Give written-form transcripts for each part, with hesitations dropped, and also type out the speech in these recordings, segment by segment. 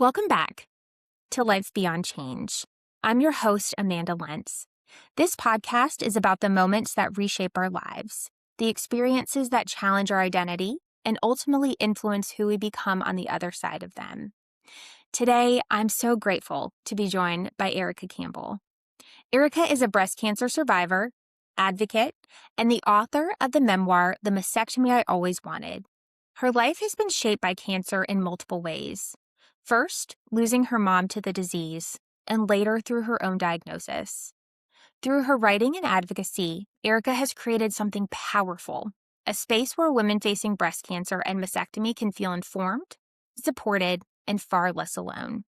Welcome back to Life Beyond Change. I'm your host, Amanda Lentz. This podcast is about the moments that reshape our lives, the experiences that challenge our identity, and ultimately influence who we become on the other side of them. Today, I'm so grateful to be joined by Erica Campbell. Erica is a breast cancer survivor, advocate, and the author of the memoir, The Mastectomy I Always Wanted. Her life has been shaped by cancer in multiple ways. First, losing her mom to the disease, and later through her own diagnosis. Through her writing and advocacy, Erica has created something powerful, a space where women facing breast cancer and mastectomy can feel informed, supported, and far less alone.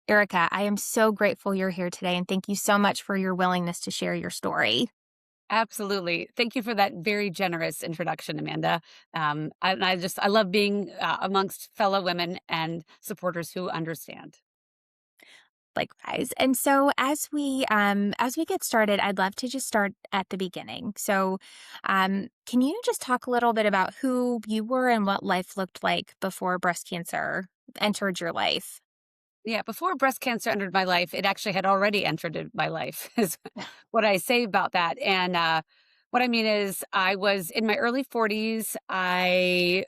Erica, I am so grateful you're here today, and thank you so much for your willingness to share your story. Absolutely. Thank you for that very generous introduction, Amanda. I love being amongst fellow women and supporters who understand. Likewise. And so as we get started, I'd love to just start at the beginning. So can you just talk a little bit about who you were and what life looked like before breast cancer entered your life? Yeah, before breast cancer entered my life, it actually had already entered my life, is what I say about that. And what I mean is, I was in my early 40s. I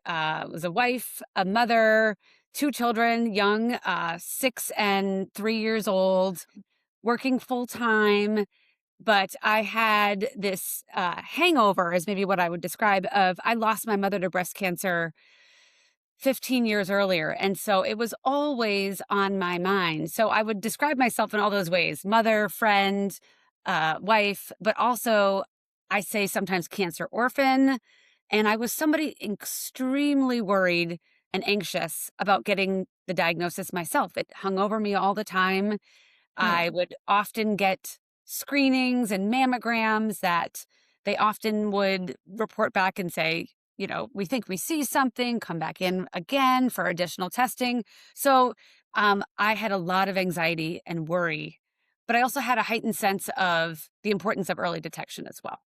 was a wife, a mother, two children, young, 6 and 3 years old, working full time. But I had this hangover, is maybe what I would describe, of I lost my mother to breast cancer 15 years earlier. And so it was always on my mind. So I would describe myself in all those ways: mother, friend, wife, but also I say sometimes cancer orphan. And I was somebody extremely worried and anxious about getting the diagnosis myself. It hung over me all the time. Yeah, I would often get screenings and mammograms that they often would report back and say, we think we see something, come back in again for additional testing. So I had a lot of anxiety and worry, but I also had a heightened sense of the importance of early detection as well.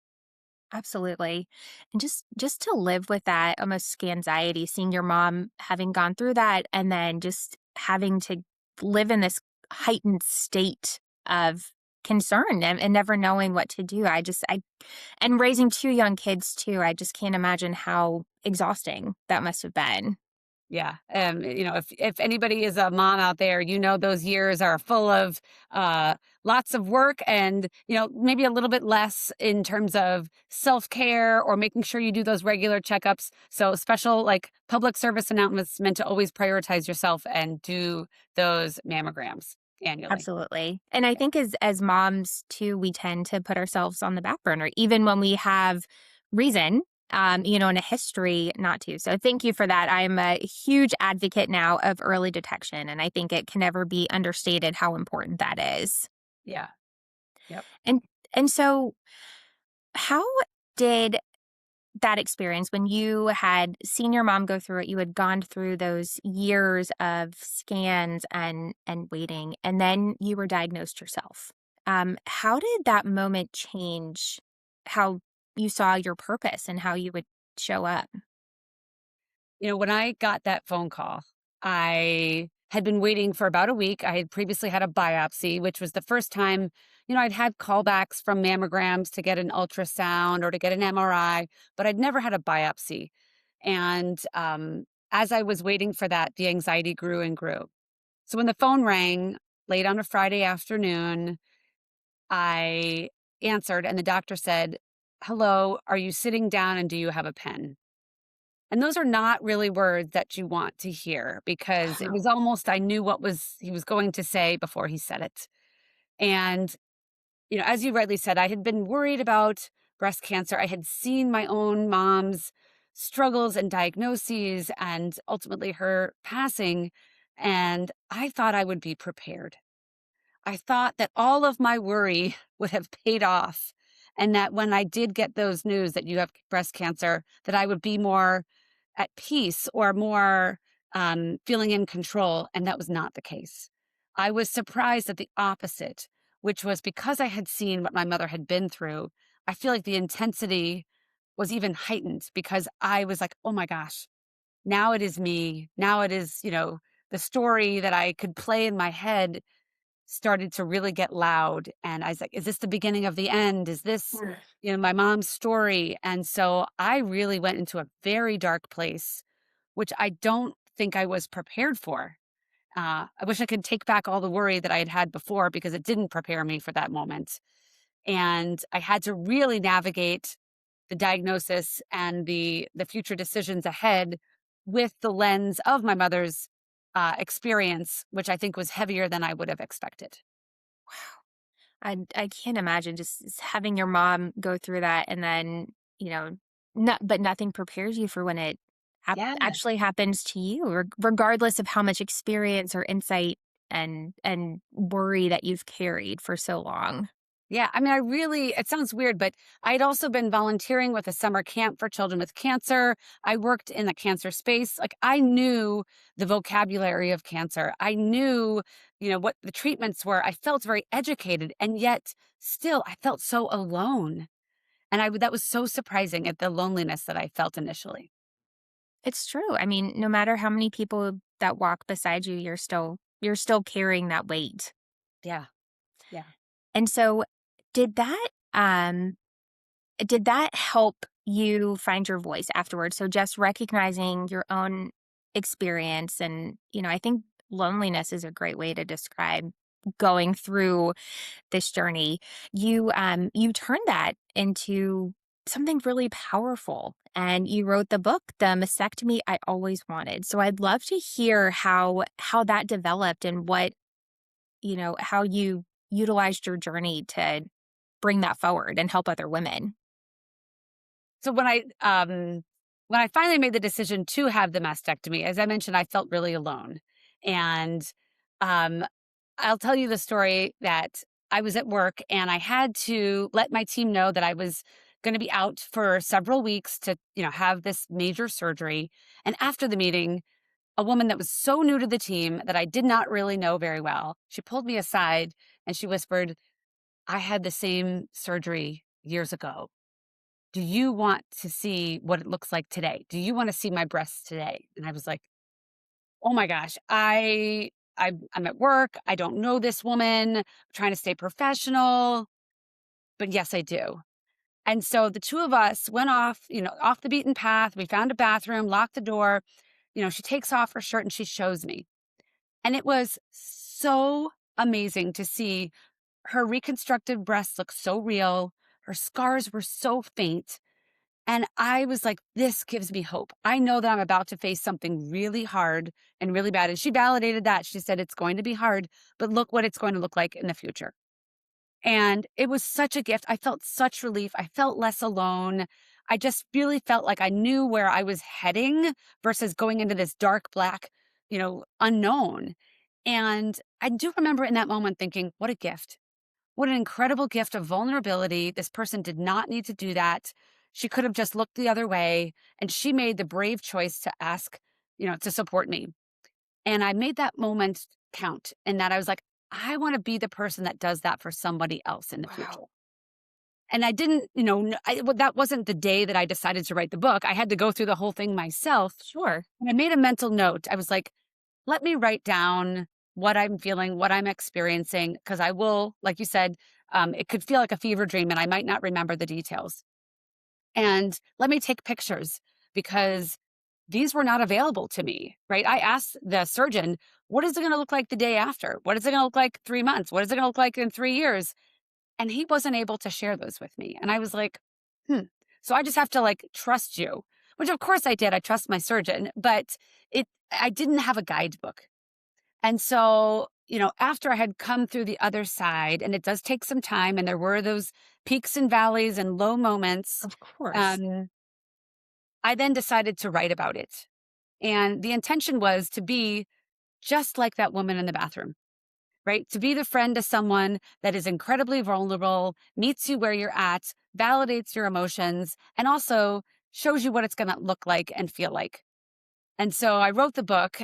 absolutely. And just to live with that almost anxiety, seeing your mom having gone through that and then just having to live in this heightened state of concern and never knowing what to do. And raising two young kids too, I just can't imagine how exhausting that must have been. Yeah. If anybody is a mom out there, those years are full of lots of work and, maybe a little bit less in terms of self-care or making sure you do those regular checkups. So special like public service announcements meant to always prioritize yourself and do those mammograms annually. Absolutely. And I think as moms too, we tend to put ourselves on the back burner, even when we have reason, and a history not to. So thank you for that. I'm a huge advocate now of early detection, and I think it can never be understated how important that is. Yeah. Yep. And and so how did that experience when you had seen your mom go through it, you had gone through those years of scans and waiting, and then you were diagnosed yourself. How did that moment change how you saw your purpose and how you would show up? When I got that phone call, I had been waiting for about a week. I had previously had a biopsy, which was the first time, I'd had callbacks from mammograms to get an ultrasound or to get an MRI, but I'd never had a biopsy. And as I was waiting for that, the anxiety grew and grew. So when the phone rang late on a Friday afternoon, I answered and the doctor said, "Hello, are you sitting down and do you have a pen?" And those are not really words that you want to hear because it was Wow. almost I knew what was he was going to say before he said it. And, as you rightly said, I had been worried about breast cancer. I had seen my own mom's struggles and diagnoses and ultimately her passing. And I thought I would be prepared. I thought that all of my worry would have paid off. And that when I did get those news that you have breast cancer, that I would be more at peace or more feeling in control. And that was not the case. I was surprised at the opposite, which was because I had seen what my mother had been through. I feel like the intensity was even heightened because I was like, oh my gosh, now it is me. Now it is, the story that I could play in my head started to really get loud. And I was like, is this the beginning of the end? Is this, Mm. my mom's story? And so I really went into a very dark place, which I don't think I was prepared for. I wish I could take back all the worry that I had had before because it didn't prepare me for that moment. And I had to really navigate the diagnosis and the future decisions ahead with the lens of my mother's experience, which I think was heavier than I would have expected. I can't imagine just having your mom go through that and then, you know, not, but nothing prepares you for when it Yeah. actually happens to you, regardless of how much experience or insight and worry that you've carried for so long. Yeah, I mean, it sounds weird, but I'd also been volunteering with a summer camp for children with cancer. I worked in the cancer space. Like, I knew the vocabulary of cancer. I knew, what the treatments were. I felt very educated, and yet still I felt so alone. And that was so surprising at the loneliness that I felt initially. It's true. I mean, no matter how many people that walk beside you, you're still carrying that weight. Yeah. Yeah. And so did that um did that help you find your voice afterwards? So just recognizing your own experience and, I think loneliness is a great way to describe going through this journey. You turned that into something really powerful and you wrote the book, The Mastectomy I Always Wanted. So I'd love to hear how that developed and how you utilized your journey to bring that forward and help other women. So when I finally made the decision to have the mastectomy, as I mentioned, I felt really alone. And um I'll tell you the story that I was at work and I had to let my team know that I was going to be out for several weeks to, have this major surgery. And after the meeting, a woman that was so new to the team that I did not really know very well, she pulled me aside and she whispered, I had the same surgery years ago. Do you want to see what it looks like today? Do you want to see my breasts today? And I was like, oh my gosh, I'm at work. I don't know this woman. I'm trying to stay professional, but yes, I do. And so the two of us went off, off the beaten path. We found a bathroom, locked the door. She takes off her shirt and she shows me. And it was so amazing to see her reconstructed breasts look so real. Her scars were so faint. And I was like, this gives me hope. I know that I'm about to face something really hard and really bad. And she validated that. She said, it's going to be hard, but look what it's going to look like in the future. And it was such a gift. I felt such relief. I felt less alone. I just really felt like I knew where I was heading versus going into this dark, black, unknown. And I do remember in that moment thinking, what a gift. What an incredible gift of vulnerability. This person did not need to do that. She could have just looked the other way. And she made the brave choice to ask, to support me. And I made that moment count in that I was like, I want to be the person that does that for somebody else in the future. Wow. And I didn't, that wasn't the day that I decided to write the book. I had to go through the whole thing myself. Sure. And I made a mental note. I was like, let me write down what I'm feeling, what I'm experiencing, because I will, like you said, it could feel like a fever dream and I might not remember the details. And let me take pictures because these were not available to me, right? I asked the surgeon, what is it going to look like the day after? What is it going to look like 3 months? What is it going to look like in 3 years? And he wasn't able to share those with me. And I was like, So I just have to trust you, which of course I did. I trust my surgeon, but I didn't have a guidebook. And so, after I had come through the other side, and it does take some time, and there were those peaks and valleys and low moments, Of course. um, I then decided to write about it. And the intention was to be just like that woman in the bathroom, right? To be the friend to someone that is incredibly vulnerable, meets you where you're at, validates your emotions, and also shows you what it's going to look like and feel like. And so I wrote the book,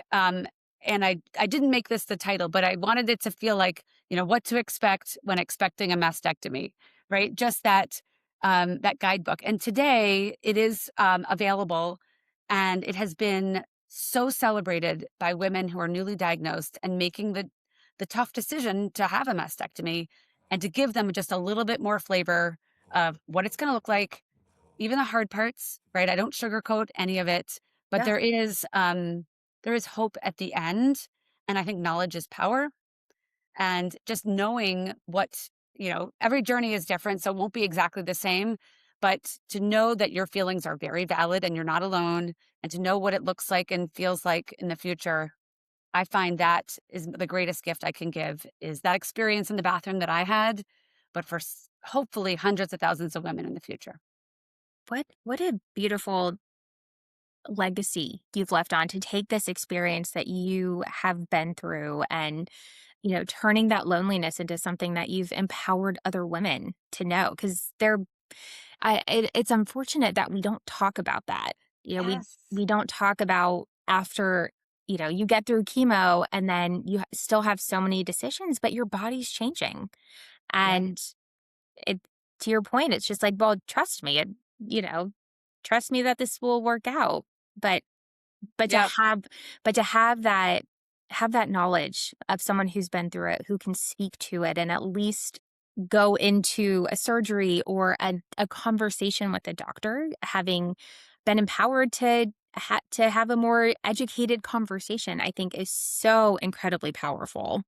and I didn't make this the title, but I wanted it to feel like, what to expect when expecting a mastectomy, right? Just that guidebook. And today it is available, and it has been so celebrated by women who are newly diagnosed and making the tough decision to have a mastectomy and to give them just a little bit more flavor of what it's going to look like, even the hard parts, right? I don't sugarcoat any of it, but Yeah. there is hope at the end, and I think knowledge is power, and just knowing what, every journey is different, so it won't be exactly the same, but to know that your feelings are very valid and you're not alone, and to know what it looks like and feels like in the future, I find that is the greatest gift I can give, is that experience in the bathroom that I had, but for hopefully hundreds of thousands of women in the future. What a beautiful legacy you've left on to take this experience that you have been through and, turning that loneliness into something that you've empowered other women to know because it's unfortunate that we don't talk about that. Yes. We don't talk about after, you get through chemo and then you still have so many decisions, but your body's changing. Yeah. And it, to your point, it's just like, well, trust me, you know, trust me that this will work out. But but to Yeah. have that knowledge of someone who's been through it, who can speak to it and at least go into a surgery or a conversation with a doctor, having been empowered to have a more educated conversation, I think is so incredibly powerful.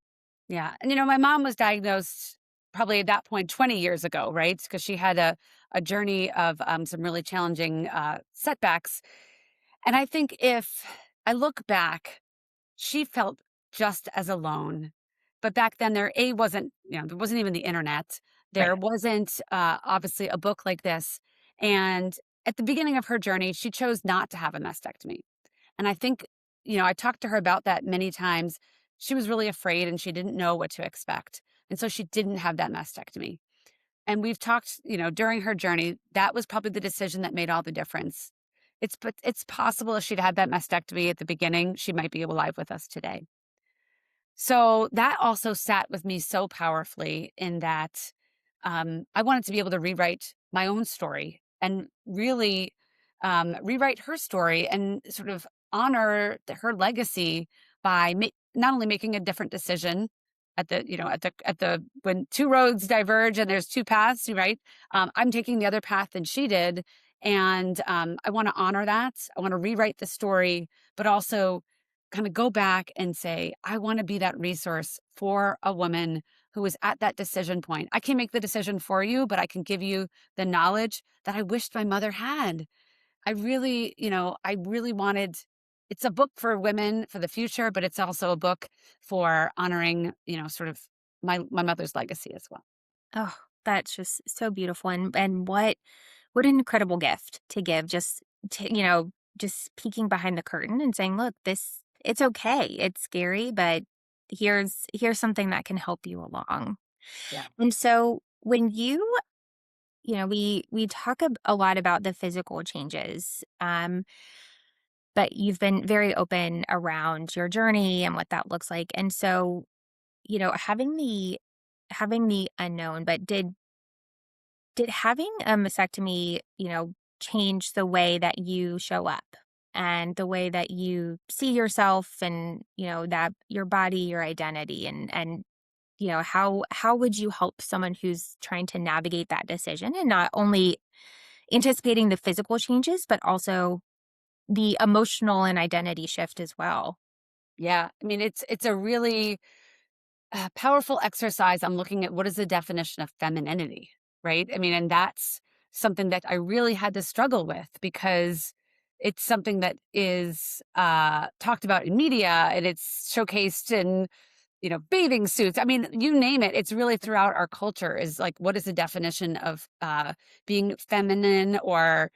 Yeah. And, my mom was diagnosed probably at that point 20 years ago, right? Because she had a journey of some really challenging setbacks. And I think if I look back, she felt just as alone. But back then, there wasn't even the internet. There Right. wasn't obviously a book like this. And at the beginning of her journey, she chose not to have a mastectomy. And I think, I talked to her about that many times. She was really afraid and she didn't know what to expect. And so she didn't have that mastectomy. And we've talked, during her journey, that was probably the decision that made all the difference. It's possible if she'd had that mastectomy at the beginning, she might be alive with us today. So that also sat with me so powerfully in that I wanted to be able to rewrite my own story and really rewrite her story and sort of honor her legacy by not only making a different decision at the when two roads diverge and there's two paths, right? I'm taking the other path than she did, and I want to honor that. I want to rewrite the story, but also kind of go back and say, I want to be that resource for a woman who is at that decision point. I can't make the decision for you, but I can give you the knowledge that I wished my mother had. I really wanted it's a book for women for the future, but it's also a book for honoring, sort of my mother's legacy as well. Oh, that's just so beautiful, and what an incredible gift to give, just peeking behind the curtain and saying, "Look, this it's okay. It's scary, but here's something that can help you along." Yeah. And so when we talk a lot about the physical changes, but you've been very open around your journey and what that looks like. And so, having the unknown, but did having a mastectomy, change the way that you show up and the way that you see yourself and, that your body, your identity and how would you help someone who's trying to navigate that decision and not only anticipating the physical changes, but also the emotional and identity shift as well? Yeah. I mean, it's a really powerful exercise. I'm looking at what is the definition of femininity, right? I mean, and that's something that I really had to struggle with because it's something that is talked about in media and it's showcased in bathing suits. I mean, you name it. It's really throughout our culture. Is like, what is the definition of being feminine or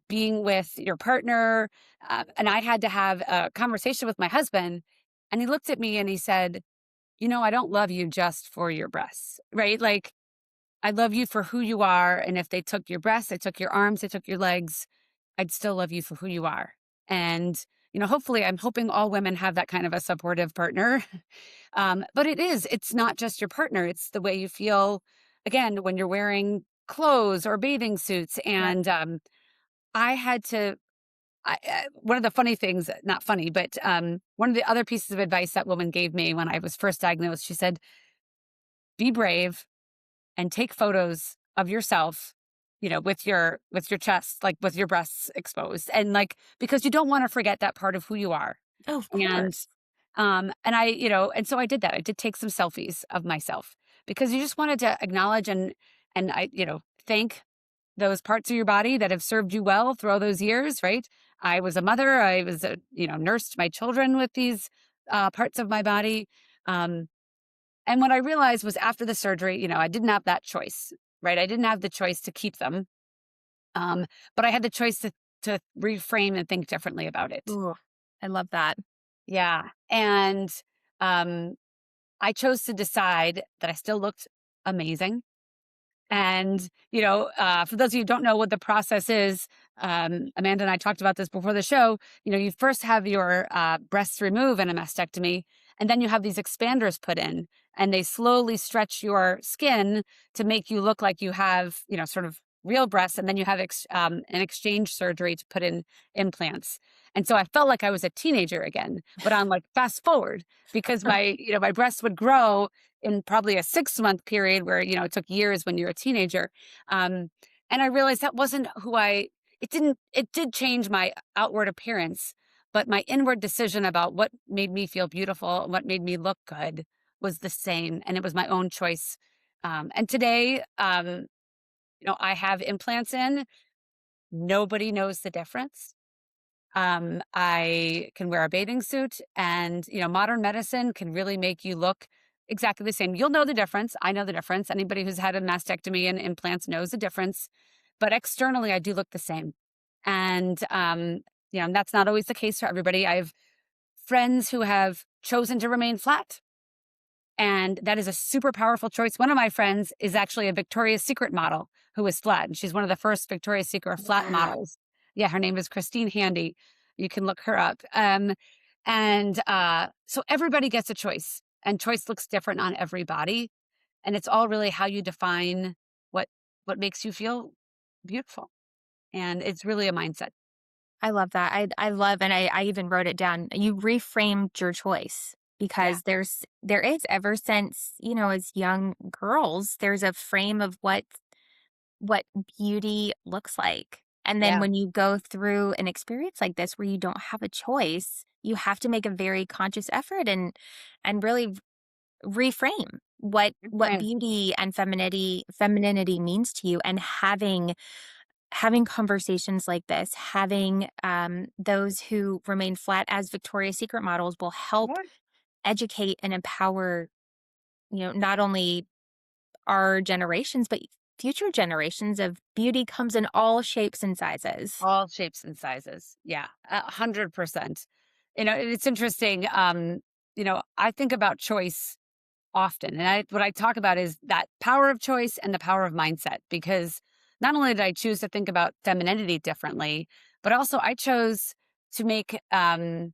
being with your partner? And I had to have a conversation with my husband, and he looked at me and he said, I don't love you just for your breasts, right? Like, I love you for who you are. And if they took your breasts, they took your arms, they took your legs, I'd still love you for who you are. And, hopefully, I'm hoping all women have that kind of a supportive partner. But it's not just your partner, it's the way you feel, again, when you're wearing clothes or bathing suits. Right. And I had to one of the funny things, not funny, but one of the other pieces of advice that woman gave me when I was first diagnosed, she said, be brave and take photos of yourself, with your chest, like with your breasts exposed. And like, because you don't want to forget that part of who you are. Oh, of And course. and so I did that. I did take some selfies of myself because you just wanted to acknowledge and thank those parts of your body that have served you well through all those years, right? I was a mother. I was nursed my children with these parts of my body. Um, and what I realized was after the surgery, I didn't have that choice, right? I didn't have the choice to keep them, um, but I had the choice to reframe and think differently about it. Ooh, I love that. Yeah, and um, I chose to decide that I still looked amazing. And, for those of you who don't know what the process is, Amanda and I talked about this before the show. You first have your breasts removed in a mastectomy, and then you have these expanders put in, and they slowly stretch your skin to make you look like you have, sort of real breasts. And then you have an exchange surgery to put in implants. And so I felt like I was a teenager again, but on like fast forward because my breasts would grow in probably a 6-month period where, it took years when you're a teenager. Um, and I realized that wasn't it did change my outward appearance, but my inward decision about what made me feel beautiful, what made me look good was the same. And it was my own choice. And today, I have implants in. Nobody knows the difference. I can wear a bathing suit and, modern medicine can really make you look exactly the same. You'll know the difference. I know the difference. Anybody who's had a mastectomy and implants knows the difference. But externally, I do look the same. And, that's not always the case for everybody. I have friends who have chosen to remain flat. And that is a super powerful choice. One of my friends is actually a Victoria's Secret model who is flat. And she's one of the first Victoria's Secret flat Wow. models. Yeah, her name is Christine Handy. You can look her up. So everybody gets a choice, and choice looks different on everybody. And it's all really how you define what what makes you feel beautiful. And it's really a mindset. I love that. I love, and I even wrote it down. You reframed your choice Yeah. because there is, ever since, as young girls, there's a frame of what beauty looks like. And then Yeah. when you go through an experience like this where you don't have a choice, you have to make a very conscious effort and really reframe what Right. beauty and femininity means to you, and having conversations like this, having those who remain flat as Victoria's Secret models will help Right. educate and empower, not only our generations, but future generations of beauty comes in all shapes and sizes. All shapes and sizes. Yeah, 100%. It's interesting. I think about choice often, and what I talk about is that power of choice and the power of mindset. Because not only did I choose to think about femininity differently, but also I chose to make my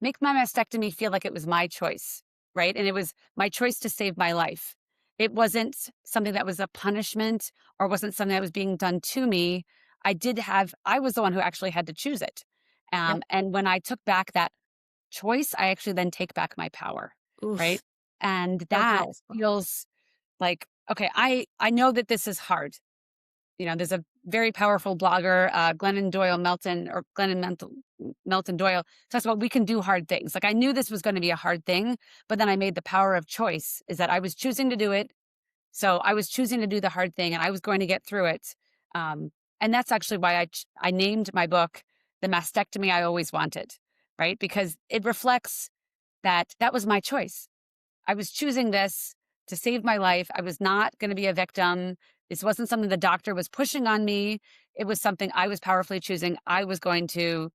mastectomy feel like it was my choice, right? And it was my choice to save my life. It wasn't something that was a punishment or wasn't something that was being done to me. I was the one who actually had to choose it. Yep. And when I took back that choice, I actually then take back my power, right? Oof. And So that powerful. feels like, okay, I know that this is hard. There's a very powerful blogger, Melton Doyle, talks about we can do hard things. Like I knew this was going to be a hard thing, but then I made the power of choice is that I was choosing to do it. So I was choosing to do the hard thing and I was going to get through it. Um, and that's actually why I named my book The Mastectomy I Always Wanted, right? Because it reflects that was my choice. I was choosing this to save my life. I was not going to be a victim. This wasn't something the doctor was pushing on me. It was something I was powerfully choosing. I was going to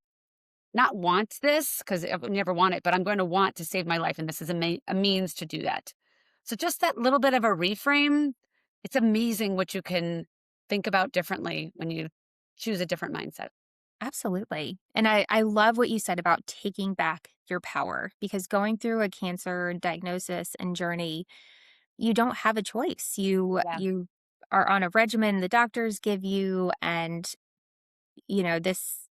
not want this because I would never want it, but I'm going to want to save my life. And this is a means to do that. So just that little bit of a reframe, it's amazing what you can think about differently when you choose a different mindset. Absolutely. And I love what you said about taking back your power, because going through a cancer diagnosis and journey, you don't have a choice. Yeah. You are on a regimen the doctors give you, and this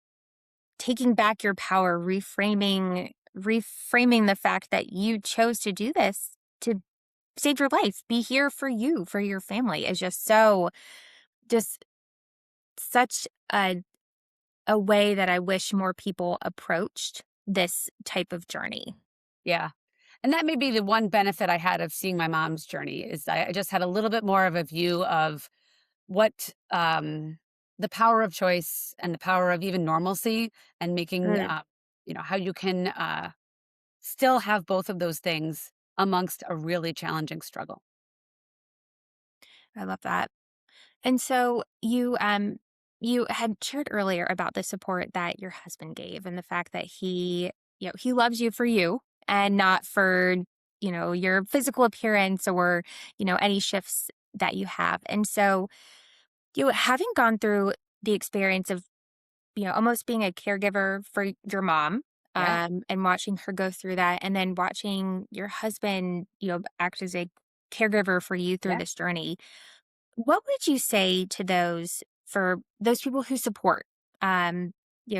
taking back your power, reframing the fact that you chose to do this to save your life, be here for you, for your family is just such a way that I wish more people approached this type of journey. Yeah. And that may be the one benefit I had of seeing my mom's journey is I just had a little bit more of a view of what the power of choice and the power of even normalcy and making, Mm, how you can still have both of those things amongst a really challenging struggle. I love that. And so you had shared earlier about the support that your husband gave and the fact that he loves you for you and not for, your physical appearance or, any shifts that you have. And so you having gone through the experience of, almost being a caregiver for your mom, Yeah. and watching her go through that and then watching your husband, act as a caregiver for you through Yeah. this journey, what would you say to those people who support,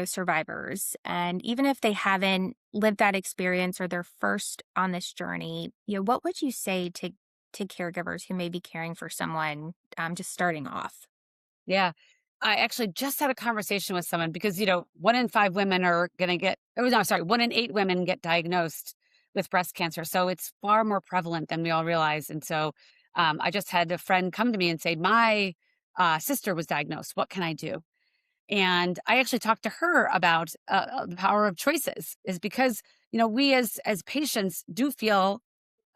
survivors? And even if they haven't lived that experience or they're first on this journey, what would you say to caregivers who may be caring for someone, just starting off? Yeah. I actually just had a conversation with someone because, 1 in 5 women are going to get, oh, no, sorry, 1 in 8 women get diagnosed with breast cancer. So it's far more prevalent than we all realize. And so I just had a friend come to me and say, my sister was diagnosed. What can I do? And I actually talked to her about the power of choices is because, we as patients do feel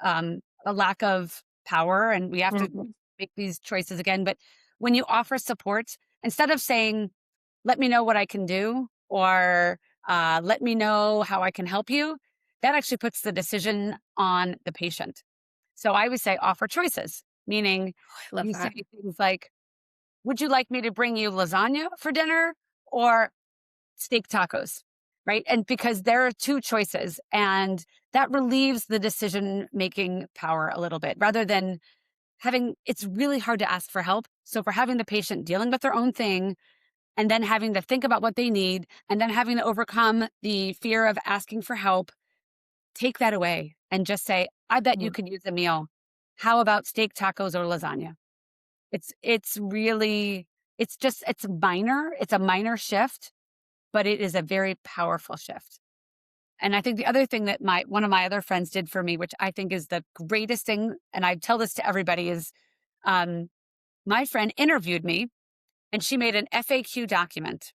a lack of power and we have to Mhm. make these choices again. But when you offer support, instead of saying, let me know what I can do or let me know how I can help you, that actually puts the decision on the patient. So I would say offer choices, meaning I love you say that. things like, would you like me to bring you lasagna for dinner or steak tacos, right? And because there are two choices, and that relieves the decision making power a little bit rather than it's really hard to ask for help. So, for having the patient dealing with their own thing and then having to think about what they need and then having to overcome the fear of asking for help, take that away and just say, I bet you Mm. could use a meal. How about steak tacos or lasagna? It's really, it's a minor shift, but it is a very powerful shift. And I think the other thing that my one of my other friends did for me, which I think is the greatest thing, and I tell this to everybody, is um, my friend interviewed me and she made an FAQ document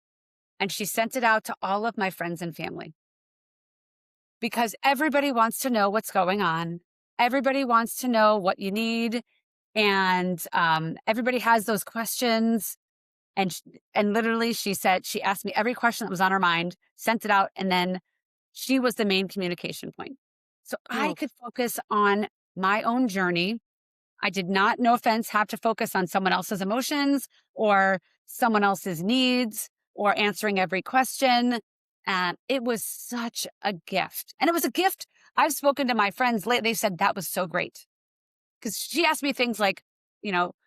and she sent it out to all of my friends and family because everybody wants to know what's going on. Everybody wants to know what you need. And everybody has those questions. And and literally, she said she asked me every question that was on her mind, sent it out, and then she was the main communication point. So I Oh, could focus on my own journey. I did not, no offense, have to focus on someone else's emotions or someone else's needs or answering every question. And it was such a gift. And it was a gift. I've spoken to my friends lately. They said that was so great because she asked me things like,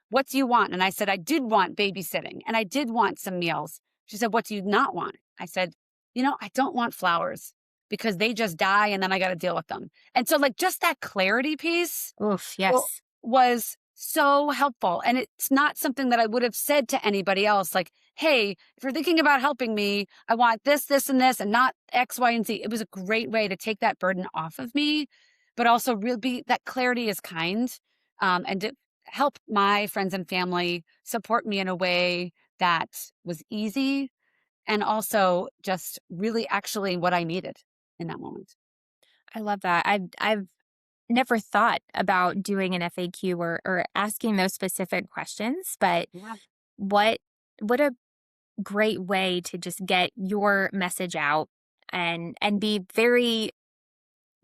what do you want? And I said, I did want babysitting and I did want some meals. She said, what do you not want? I said, I don't want flowers because they just die and then I got to deal with them. And so, like, just that clarity piece oof, well, yes. was so helpful. And it's not something that I would have said to anybody else, like, hey, if you're thinking about helping me, I want this, this, and this, and not X, Y, and Z. It was a great way to take that burden off of me, but also really be that clarity is kind, and to help my friends and family support me in a way that was easy and also just really actually what I needed in that moment. I love that. I've never thought about doing an FAQ or asking those specific questions, but Yeah. what what a great way to just get your message out and be very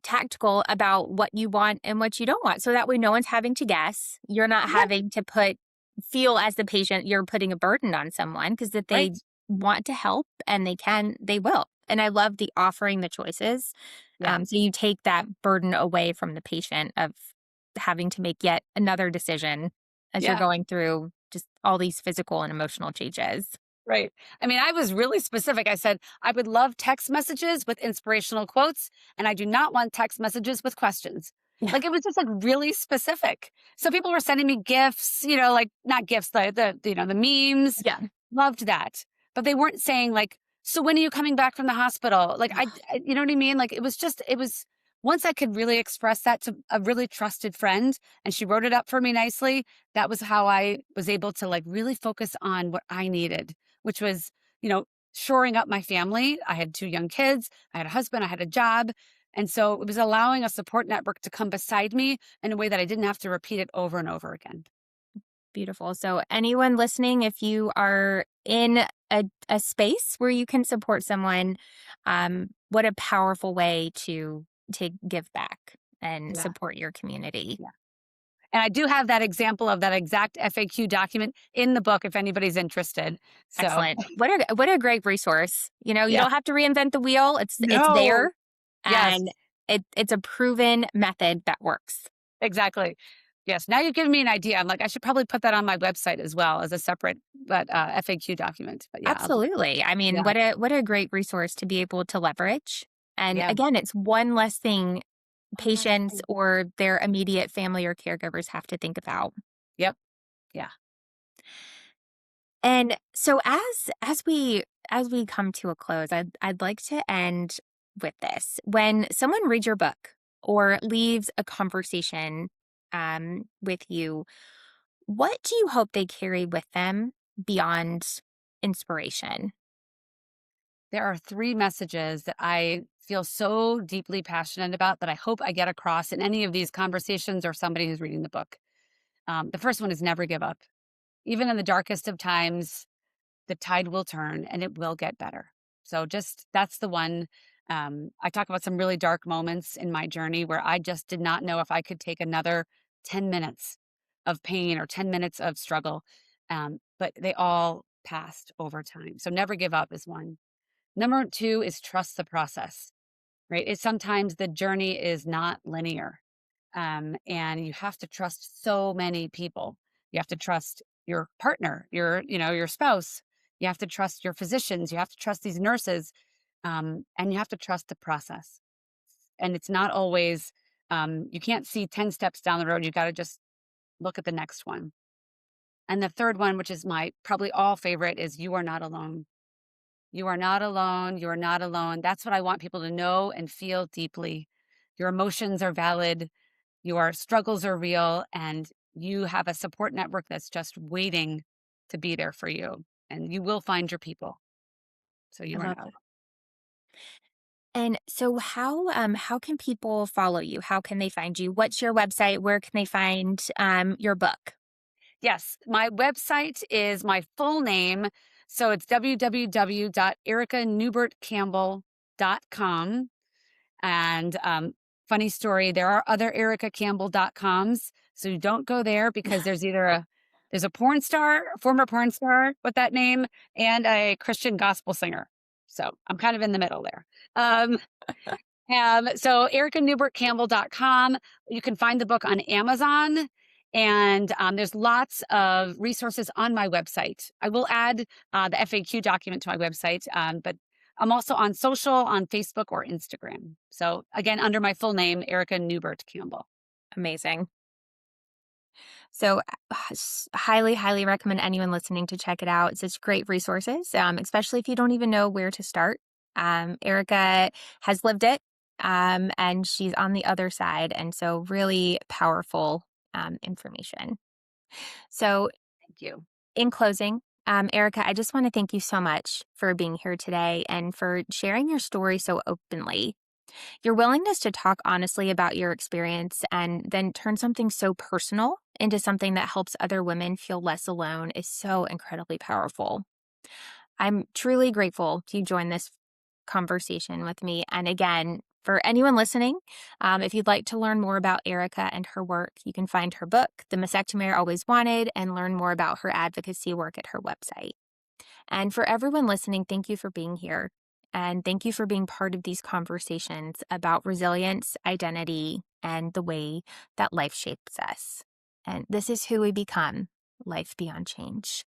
tactical about what you want and what you don't want. So that way no one's having to guess. You're not Yeah. having to feel as the patient you're putting a burden on someone because if they Right. want to help and they can, they will. And I love the offering the choices. Yeah. So you take that burden away from the patient of having to make yet another decision as you're Yeah. going through just all these physical and emotional changes. Right. I mean, I was really specific. I said, I would love text messages with inspirational quotes, and I do not want text messages with questions. Yeah. Like it was just like really specific. So people were sending me gifts, like not gifts, the memes. Yeah. Loved that. But they weren't saying like, so when are you coming back from the hospital? Like you know what I mean? Like it was once I could really express that to a really trusted friend and she wrote it up for me nicely, that was how I was able to like really focus on what I needed, which was, shoring up my family. I had 2 young kids, I had a husband, I had a job. And so it was allowing a support network to come beside me in a way that I didn't have to repeat it over and over again. Beautiful. So, anyone listening, if you are in a space where you can support someone, what a powerful way to give back and Yeah. support your community. Yeah. And I do have that example of that exact FAQ document in the book if anybody's interested. So, Excellent. What a great resource. You yeah. don't have to reinvent the wheel. It's No. there, Yes, and it's a proven method that works. exactly. Yes. Now you've given me an idea. I'm like, I should probably put that on my website as well as a separate FAQ document. But yeah, Absolutely. I mean, yeah, what a great resource to be able to leverage. And yeah. again, it's one less thing One last patients thing. or their immediate family or caregivers have to think about. Yep. Yeah. And so as we come to a close, I'd like to end with this. When someone reads your book or leaves a conversation with you, what do you hope they carry with them beyond inspiration? There are 3 messages that I feel so deeply passionate about that I hope I get across in any of these conversations or somebody who's reading the book. The first one is never give up. Even in the darkest of times, the tide will turn and it will get better. So just that's the one. I talk about some really dark moments in my journey where I just did not know if I could take another 10 minutes of pain or 10 minutes of struggle. But they all passed over time. So never give up is one. Number 2 is trust the process, right? It's sometimes the journey is not linear. And you have to trust so many people. You have to trust your partner, your spouse. You have to trust your physicians. You have to trust these nurses, and you have to trust the process. And it's not always. You can't see 10 steps down the road. You got to just look at the next one. And the third one, which is my probably all favorite, is you are not alone. You are not alone. You are not alone. That's what I want people to know and feel deeply. Your emotions are valid. Your struggles are real, and you have a support network that's just waiting to be there for you. And you will find your people. So I you are love not alone. it. And so how can people follow you? How can they find you? What's your website? Where can they find your book? Yes, my website is my full name. So it's www.ericanewbertcampbell.com. And funny story, there are other ericacampbell.coms. So you don't go there because there's a porn star, a former porn star with that name, and a Christian gospel singer. So I'm kind of in the middle there. Um, so ericanewbertcampbell.com. You can find the book on Amazon. And there's lots of resources on my website. I will add the FAQ document to my website, but I'm also on social, on Facebook or Instagram. So again, under my full name, Erica Newbert Campbell. Amazing. So, highly, highly recommend anyone listening to check it out. It's such great resources, especially if you don't even know where to start. Erica has lived it, and she's on the other side. And so, really powerful information. So, Thank you. in closing, Erica, I just want to thank you so much for being here today and for sharing your story so openly. Your willingness to talk honestly about your experience and then turn something so personal into something that helps other women feel less alone is so incredibly powerful. I'm truly grateful you joined this conversation with me. And again, for anyone listening, if you'd like to learn more about Erica and her work, you can find her book, The Mastectomy I Always Wanted, and learn more about her advocacy work at her website. And for everyone listening, thank you for being here. And thank you for being part of these conversations about resilience, identity, and the way that life shapes us. And this is who we become, life beyond change.